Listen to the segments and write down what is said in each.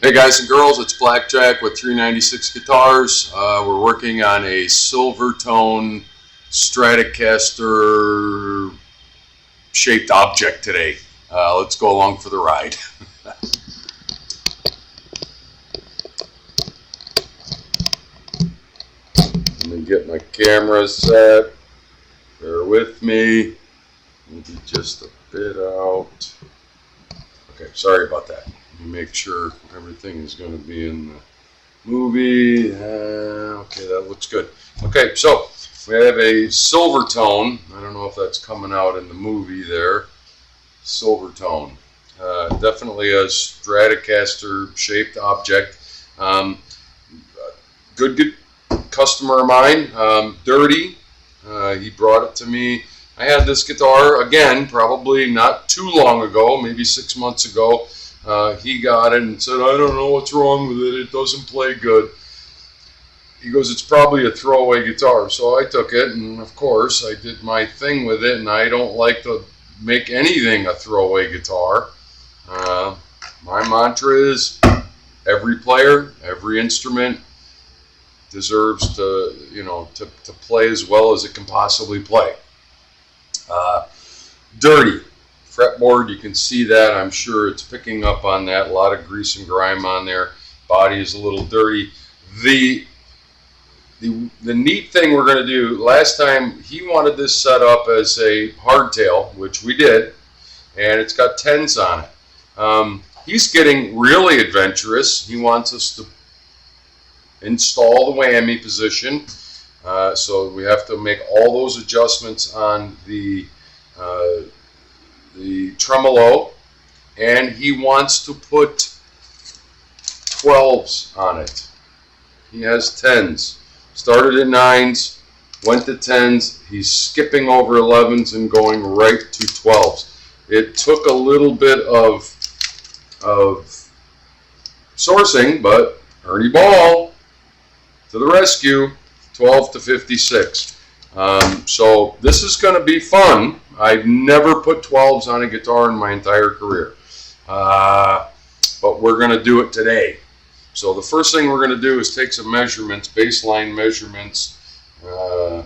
Hey guys and girls, it's Blackjack with 396 Guitars. We're working on a Silvertone Stratocaster shaped object today. Let's go along for the ride. Let me get my camera set. Bear with me. Maybe just a bit out. Okay, sorry about that. Let me make sure everything is going to be in the movie. Okay, that looks good. Okay, so we have a Silvertone. I don't know if that's coming out in the movie there. Silvertone. Definitely a Stratocaster shaped object. Good customer of mine. Dirty. He brought it to me. I had this guitar, again, probably not too long ago, maybe 6 months ago. He got it and said, I don't know what's wrong with it. It doesn't play good. He goes, it's probably a throwaway guitar. So I took it, and of course, I did my thing with it, and I don't like to make anything a throwaway guitar. My mantra is every player, every instrument deserves to, to play as well as it can possibly play. Dirty fretboard, you can see that. I'm sure it's picking up on that. A lot of grease and grime on there. Body is a little dirty. The neat thing we're going to do, last time he wanted this set up as a hardtail, which we did, and it's got 10s on it. He's getting really adventurous. He wants us to install the whammy position. So we have to make all those adjustments on the tremolo, and he wants to put 12s on it. He has 10s. Started at 9s, went to 10s. He's skipping over 11s and going right to 12s. It took a little bit of sourcing, but Ernie Ball to the rescue. 12 to 56. So this is going to be fun. I've never put 12s on a guitar in my entire career, but we're going to do it today. So the first thing we're going to do is take some measurements, baseline measurements, to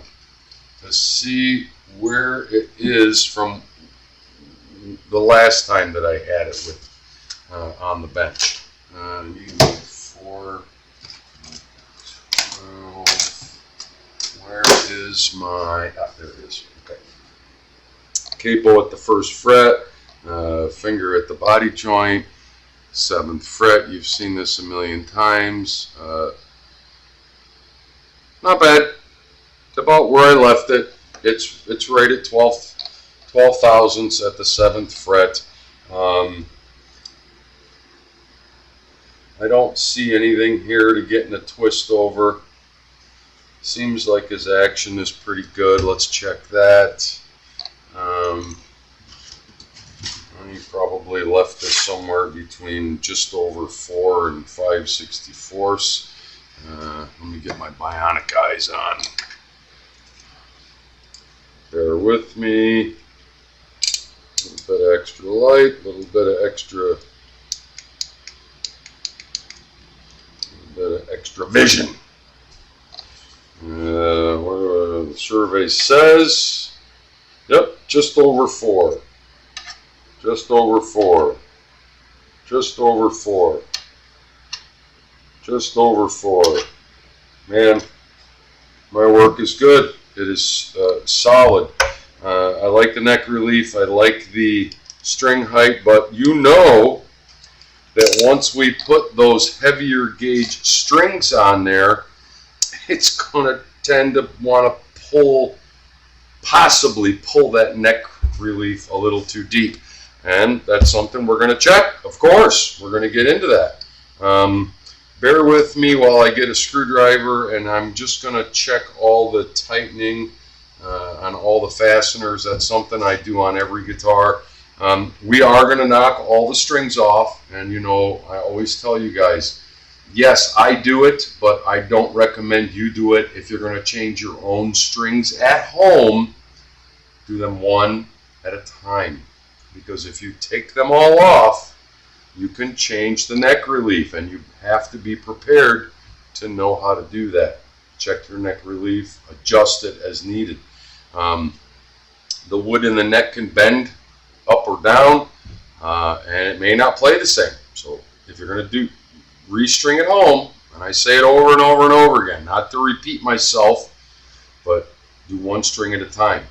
see where it is from the last time that I had it with on the bench. You can go 4, 12. Where is my, there it is, okay. Capo at the 1st fret, finger at the body joint, 7th fret, you've seen this a million times. Not bad, it's about where I left it. It's right at 12 thousandths at the 7th fret. I don't see anything here to get in a twist over. Seems like his action is pretty good. Let's check that. He probably left this somewhere between just over 4 and 5/64. Let me get my bionic eyes on. Bear with me. A little bit of extra light, a little bit of extra vision. What the survey says, yep, just over 4. Just over 4. Just over 4. Just over 4. Man, my work is good. It is solid. I like the neck relief. I like the string height, but you know that once we put those heavier gauge strings on there, it's going to tend to want to possibly pull that neck relief a little too deep. And that's something we're going to check, of course. We're going to get into that. Bear with me while I get a screwdriver, and I'm just going to check all the tightening on all the fasteners. That's something I do on every guitar. We are going to knock all the strings off, and I always tell you guys, yes, I do it, but I don't recommend you do it. If you're going to change your own strings at home, do them one at a time. Because if you take them all off, you can change the neck relief, and you have to be prepared to know how to do that. Check your neck relief, adjust it as needed. The wood in the neck can bend up or down, and it may not play the same. So if you're going to restring at home, and I say it over and over and over again, not to repeat myself, but do one string at a time.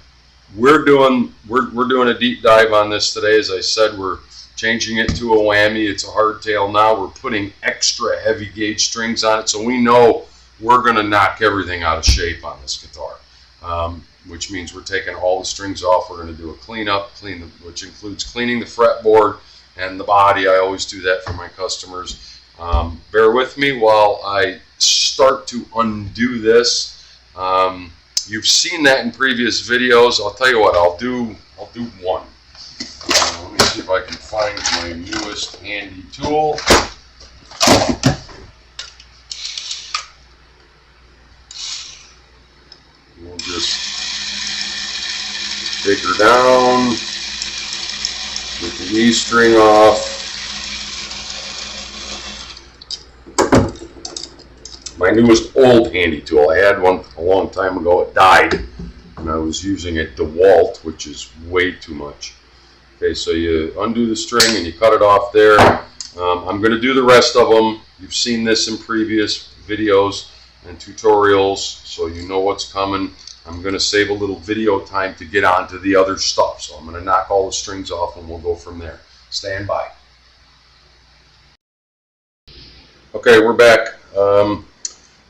We're doing a deep dive on this today. As I said, we're changing it to a whammy. It's a hardtail now. We're putting extra heavy gauge strings on it, so we know we're going to knock everything out of shape on this guitar, which means we're taking all the strings off. We're going to do a cleanup, which includes cleaning the fretboard and the body. I always do that for my customers. Bear with me while I start to undo this. You've seen that in previous videos. I'll tell you what, I'll do one. Let me see if I can find my newest handy tool. We'll just take her down, get the E string off. My newest old handy tool. I had one a long time ago. It died, and I was using a DeWalt, which is way too much. Okay, so you undo the string and you cut it off there. I'm going to do the rest of them. You've seen this in previous videos and tutorials, so you know what's coming. I'm going to save a little video time to get on to the other stuff. So I'm going to knock all the strings off and we'll go from there. Stand by. Okay, we're back.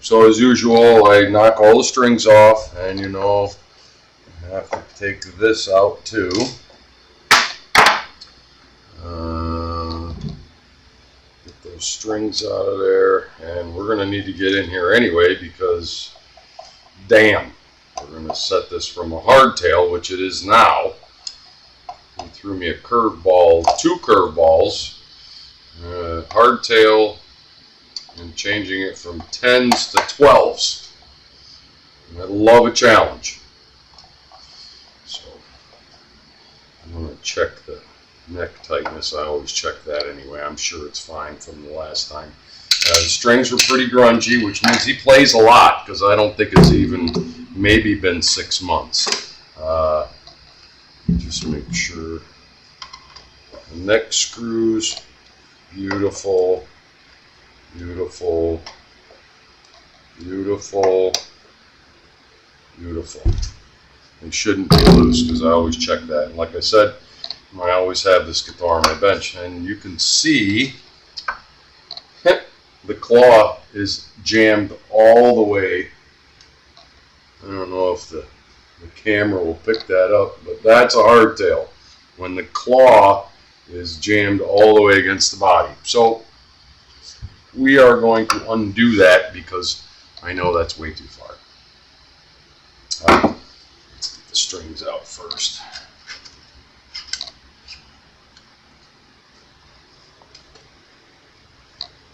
So as usual, I knock all the strings off, and you know, I have to take this out too. Get those strings out of there, and we're going to need to get in here anyway because, damn, we're going to set this from a hardtail, which it is now. He threw me a curveball, two curveballs, hardtail, and changing it from 10s to 12s. And I love a challenge. So I'm going to check the neck tightness. I always check that anyway. I'm sure it's fine from the last time. The strings were pretty grungy, which means he plays a lot, because I don't think it's even maybe been 6 months. Just make sure the neck screws, beautiful. Beautiful, beautiful, beautiful. They shouldn't be loose because I always check that. And like I said, I always have this guitar on my bench, and you can see the claw is jammed all the way. I don't know if the camera will pick that up, but that's a hardtail when the claw is jammed all the way against the body. So we are going to undo that because I know that's way too far. Let's get the strings out first.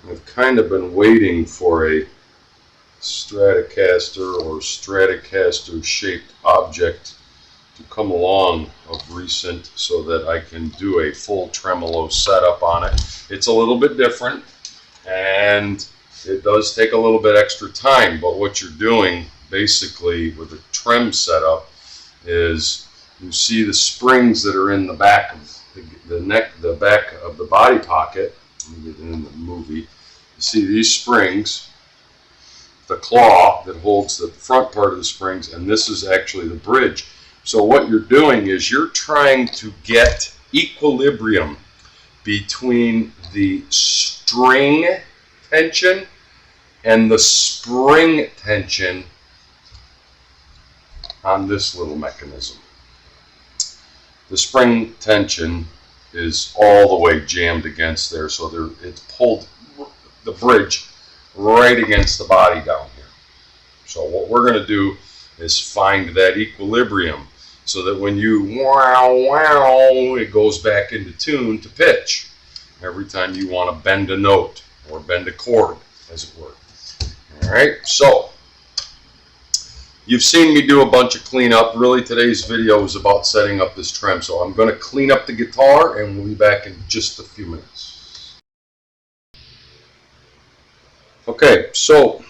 I've kind of been waiting for a Stratocaster or Stratocaster shaped object to come along of recent so that I can do a full tremolo setup on it. It's a little bit different, and it does take a little bit extra time, but what you're doing basically with a trem setup is you see the springs that are in the back of the neck, the back of the body pocket. Let me get it in the movie. You see these springs, the claw that holds the front part of the springs, and this is actually the bridge. So what you're doing is you're trying to get equilibrium between the string tension and the spring tension on this little mechanism. The spring tension is all the way jammed against there, so it's pulled the bridge right against the body down here. So what we're going to do is find that equilibrium so that when you wow wow, it goes back into tune to pitch every time you want to bend a note or bend a chord, as it were. Alright, so you've seen me do a bunch of cleanup. Really, today's video is about setting up this trem. So I'm going to clean up the guitar, and we'll be back in just a few minutes. Okay, so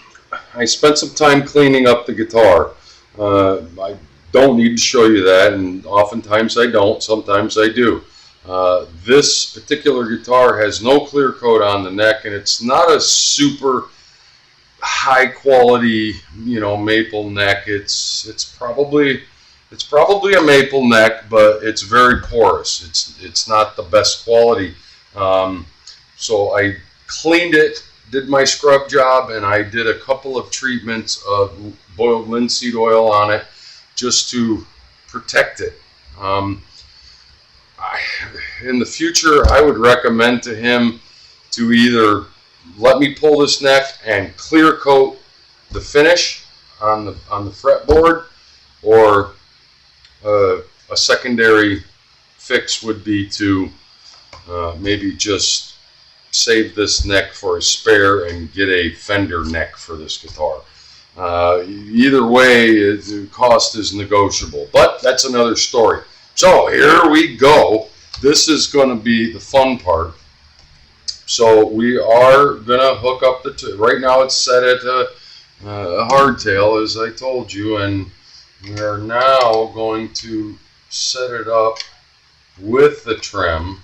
I spent some time cleaning up the guitar. I don't need to show you that, and oftentimes I don't, sometimes I do. This particular guitar has no clear coat on the neck, and it's not a super high quality, maple neck. It's probably a maple neck, but it's very porous. It's not the best quality. So I cleaned it, did my scrub job, and I did a couple of treatments of boiled linseed oil on it just to protect it. In the future, I would recommend to him to either let me pull this neck and clear coat the finish on the fretboard, or a secondary fix would be to maybe just save this neck for a spare and get a fender neck for this guitar. Either way, the cost is negotiable, but that's another story. So here we go. This is going to be the fun part. So we are going to hook up the right now it's set at a hardtail, as I told you, and we are now going to set it up with the trem.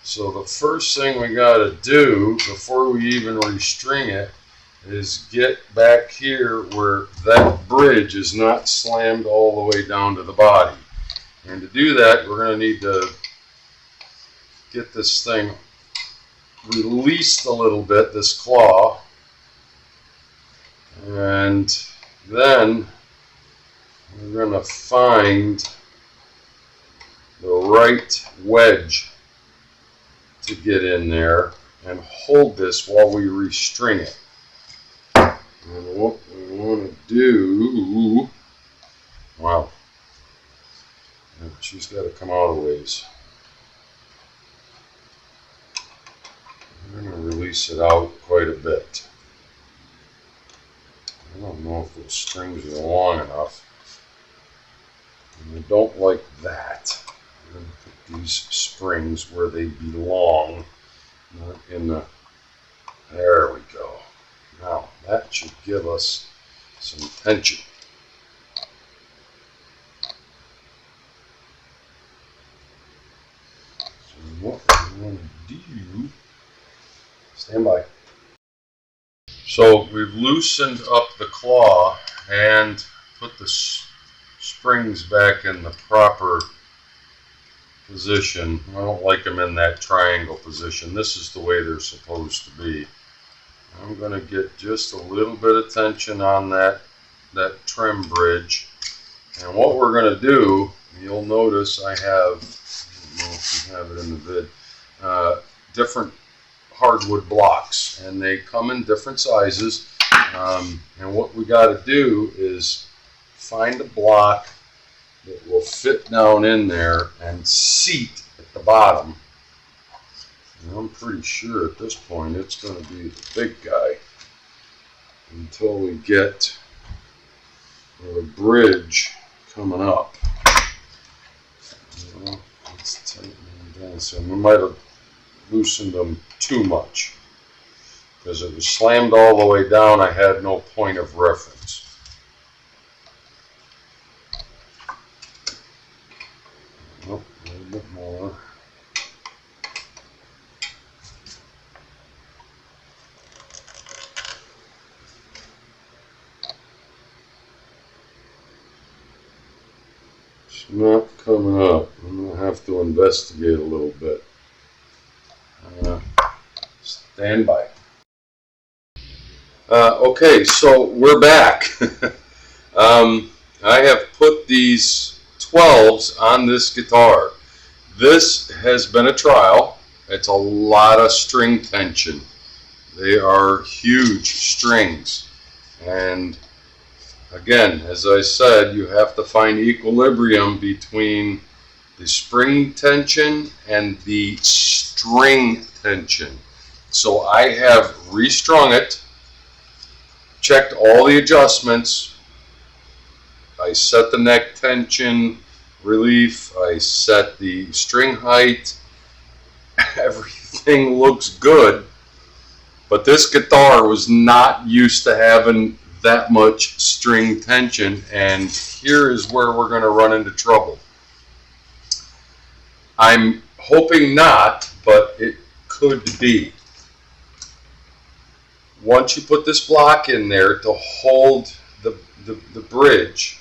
So the first thing we got to do before we even restring it is get back here where that bridge is not slammed all the way down to the body. And to do that, we're going to need to get this thing released a little bit, this claw, and then we're going to find the right wedge to get in there and hold this while we restring it. And what we want to do, wow, she's got to come out a ways. I'm going to release it out quite a bit. I don't know if those strings are long enough. And I don't like that. I'm going to put these springs where they belong, not in the... There we go. Now, that should give us some tension. So what we want to do... Stand by. So we've loosened up the claw and put the springs back in the proper position. I don't like them in that triangle position. This is the way they're supposed to be. I'm going to get just a little bit of tension on that trim bridge. And what we're going to do, you'll notice I have, I don't know if you have it in the vid, different hardwood blocks, and they come in different sizes. And what we got to do is find a block that will fit down in there and seat at the bottom. And I'm pretty sure at this point it's going to be the big guy until we get the bridge coming up. Let's tighten them down. So we might have loosened them too much because it was slammed all the way down. I had no point of reference. Oh, a little bit more. It's not coming up. I'm going to have to investigate a little bit. Stand by. Okay, so we're back. I have put these 12s on this guitar. This has been a trial. It's a lot of string tension. They are huge strings. And again, as I said, you have to find equilibrium between the spring tension and the string tension. So I have restrung it, checked all the adjustments. I set the neck tension relief, I set the string height. Everything looks good. But this guitar was not used to having that much string tension, and here is where we're going to run into trouble. I'm hoping not, but it could be. Once you put this block in there to hold the bridge,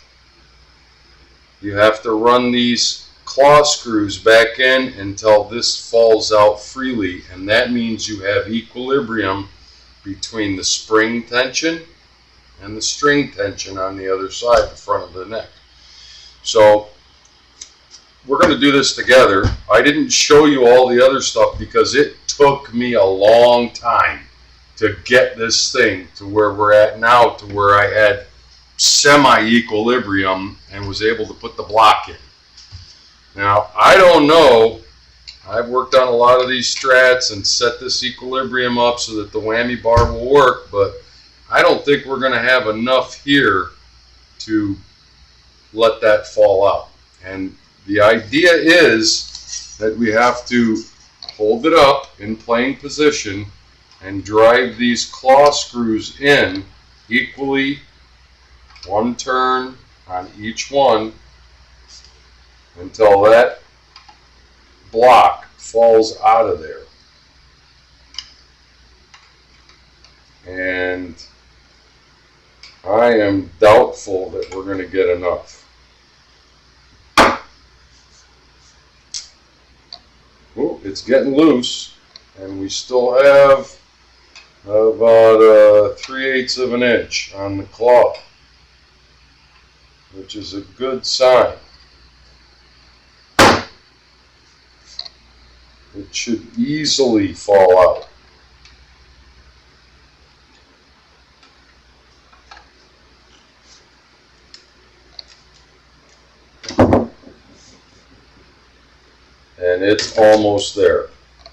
you have to run these claw screws back in until this falls out freely, and that means you have equilibrium between the spring tension and the string tension on the other side, the front of the neck. So we're going to do this together. I didn't show you all the other stuff because it took me a long time to get this thing to where we're at now, to where I had semi-equilibrium and was able to put the block in. Now, I don't know. I've worked on a lot of these Strats and set this equilibrium up so that the whammy bar will work, but I don't think we're going to have enough here to let that fall out. And the idea is that we have to hold it up in playing position and drive these claw screws in equally, one turn on each one, until that block falls out of there. And I am doubtful that we're going to get enough. Oh, it's getting loose, and we still have about 3/8 of an inch on the claw, which is a good sign. It should easily fall out. And it's almost there.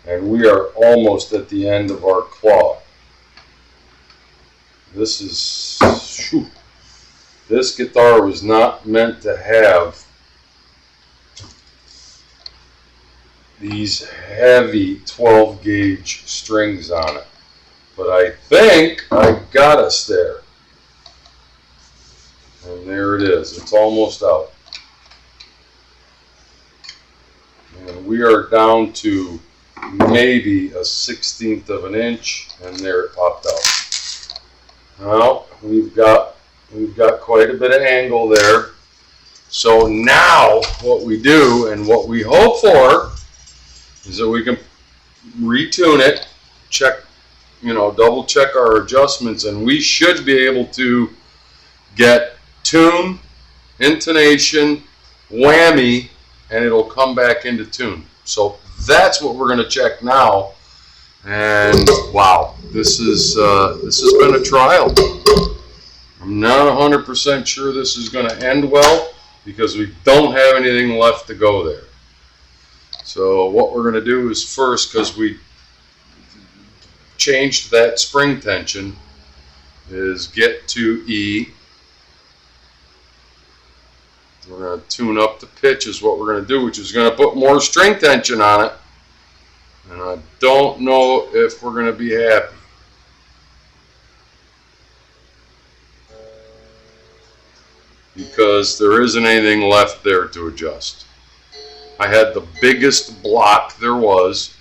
And we are almost at the end of our claw. This is, whew, this guitar was not meant to have these heavy 12 gauge strings on it. But I think I got us there. And there it is. It's almost out. And we are down to maybe a 1/16 of an inch, and there it popped out. Now we've got quite a bit of angle there. So now what we do and what we hope for is that we can retune it, check, double check our adjustments, and we should be able to get tune, intonation, whammy, and it'll come back into tune. So that's what we're going to check now. And wow, this has been a trial. I'm not 100% sure this is going to end well because we don't have anything left to go there. So what we're going to do is first, because we changed that spring tension, is get to E. We're going to tune up the pitch is what we're going to do, which is going to put more string tension on it. And I don't know if we're going to be happy. Because there isn't anything left there to adjust. I had the biggest block there was.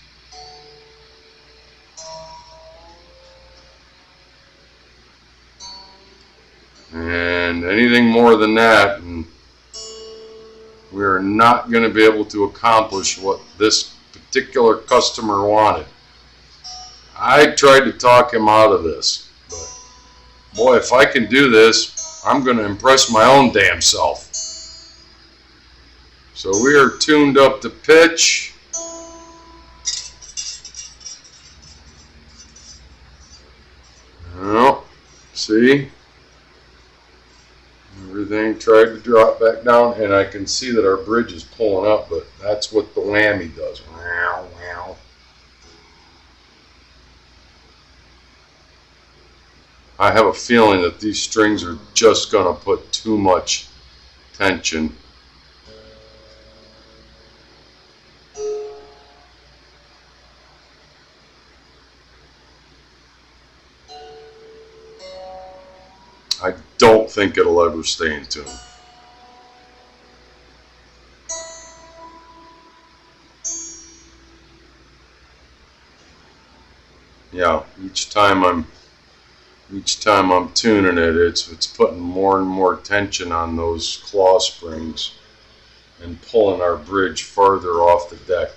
And anything more than that, and we are not going to be able to accomplish what this particular customer wanted. I tried to talk him out of this, but boy, if I can do this, I'm going to impress my own damn self. So we are tuned up to pitch. Well, see? Everything tried to drop back down, and I can see that our bridge is pulling up, but that's what the whammy does. Wow, wow. I have a feeling that these strings are just going to put too much tension. I don't think it'll ever stay in tune. Yeah, each time I'm tuning it, it's putting more and more tension on those claw springs and pulling our bridge farther off the deck.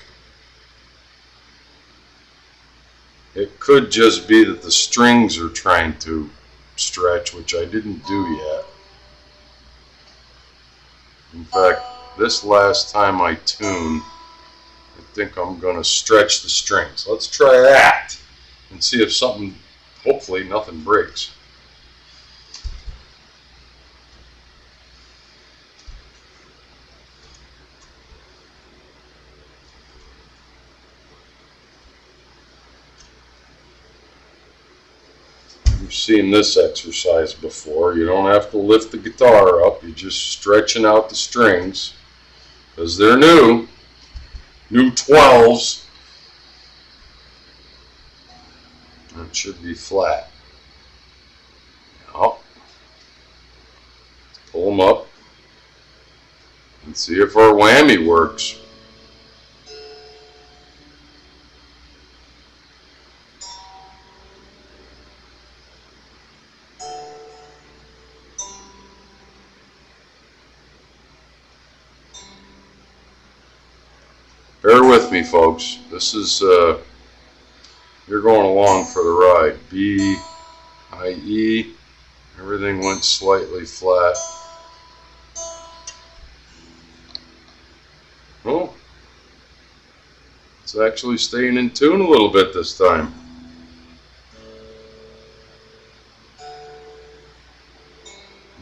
It could just be that the strings are trying to stretch, which I didn't do yet. In fact, this last time I tune, I think I'm going to stretch the strings. Let's try that and see if something, hopefully nothing breaks. You've seen this exercise before. You don't have to lift the guitar up. You're just stretching out the strings because they're new 12s. It should be flat. Now, pull them up and see if our whammy works. Bear with me, folks. This is, you're going along for the ride. B, I, E, everything went slightly flat. Oh, it's actually staying in tune a little bit this time.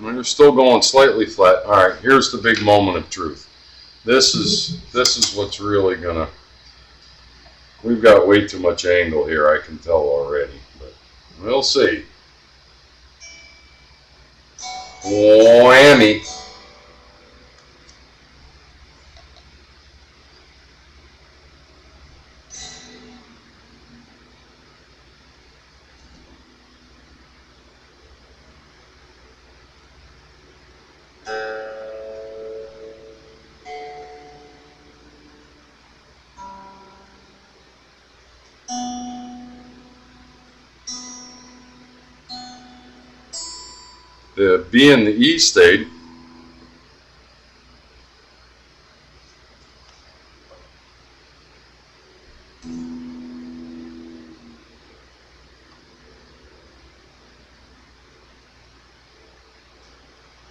We're still going slightly flat. All right, here's the big moment of truth. This is what's really gonna. We've got way too much angle here, I can tell already, but we'll see. Whammy. The B and the E stayed.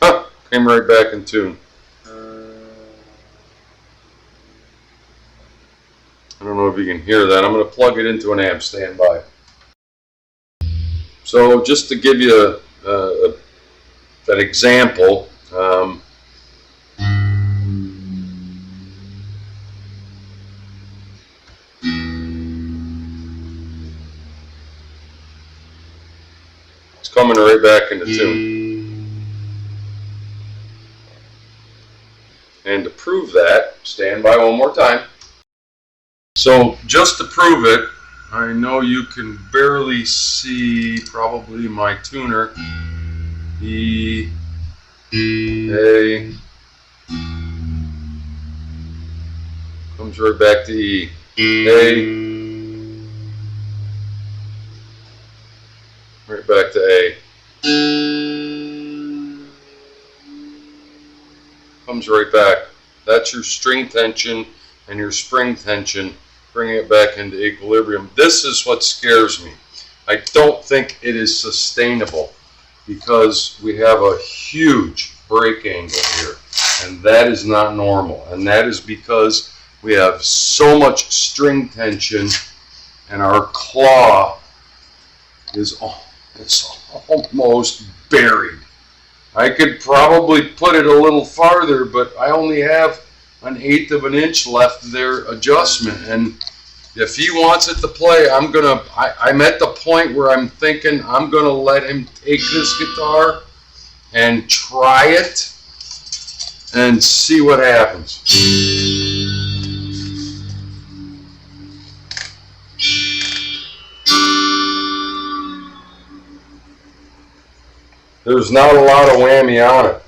Huh, came right back in tune. I don't know if you can hear that. I'm going to plug it into an amp. Stand by. So just to give you an example, it's coming right back into tune. And to prove that, stand by one more time. So just to prove it, I know you can barely see probably my tuner. E, A, comes right back to E. A, right back to A. Comes right back. That's your string tension and your spring tension, bringing it back into equilibrium. This is what scares me. I don't think it is sustainable because we have a huge break angle here, and that is not normal. And that is because we have so much string tension and our claw is almost buried. I could probably put it a little farther, but I only have 1/8 of an inch left there adjustment, and if he wants it to play, I'm at the point where I'm thinking I'm gonna let him take this guitar and try it and see what happens. There's not a lot of whammy on it.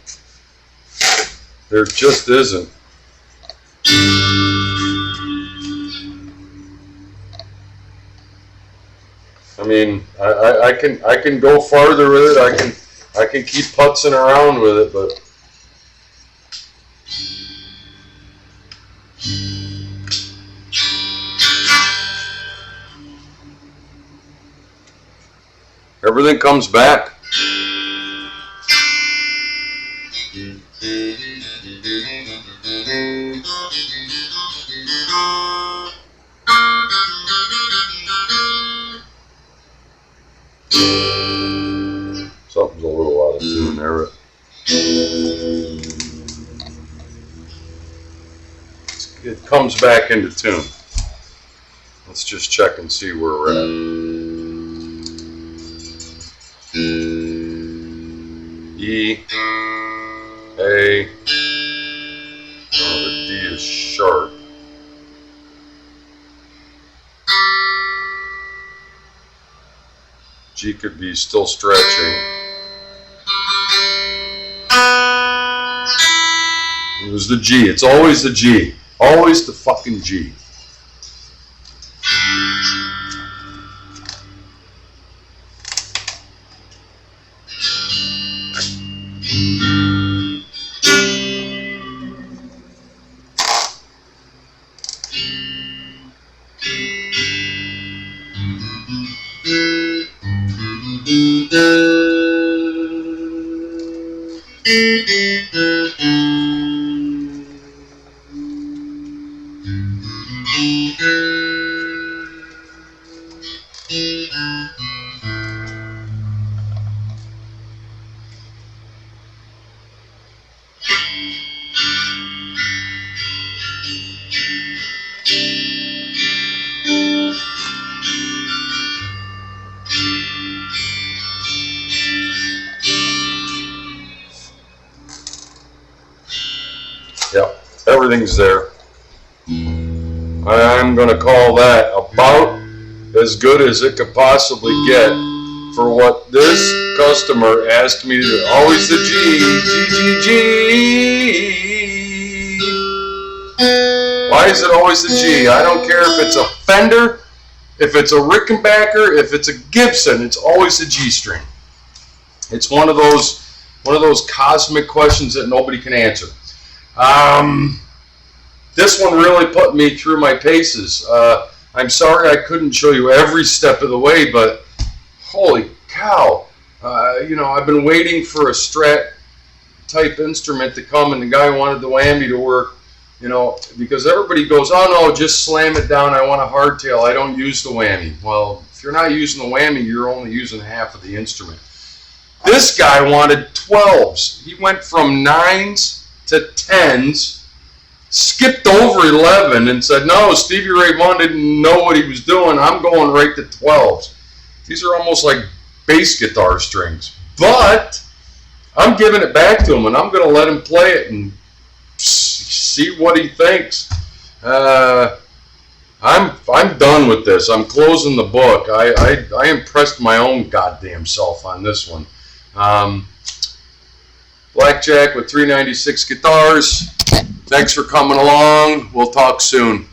There just isn't. I mean, I can go farther with it. I can keep putzing around with it, but everything comes back. Something's a little out of tune there. It comes back into tune. Let's just check and see where we're at. E, A, oh, the D is sharp. G could be still stretching. It was the G. It's always the G. Always the fucking G. Yep, everything's there. I'm going to call that about as good as it could possibly get for what this customer asked me to do. Always the G, G, G, G. Why is it always the G? I don't care if it's a Fender, if it's a Rickenbacker, if it's a Gibson, it's always the G string. It's one of those cosmic questions that nobody can answer. This one really put me through my paces. I'm sorry I couldn't show you every step of the way, but holy cow. You know, I've been waiting for a Strat type instrument to come, and the guy wanted the whammy to work, you know, because everybody goes, oh no, just slam it down, I want a hardtail, I don't use the whammy. Well, if you're not using the whammy, you're only using half of the instrument. This guy wanted 12s. He went from 9s to 10s, skipped over 11 and said, no, Stevie Ray Vaughan didn't know what he was doing, I'm going right to 12s. These are almost like bass guitar strings. But I'm giving it back to him, and I'm going to let him play it and see what he thinks. I'm done with this. I'm closing the book. I impressed my own goddamn self on this one. Blackjack with 396 guitars. Thanks for coming along. We'll talk soon.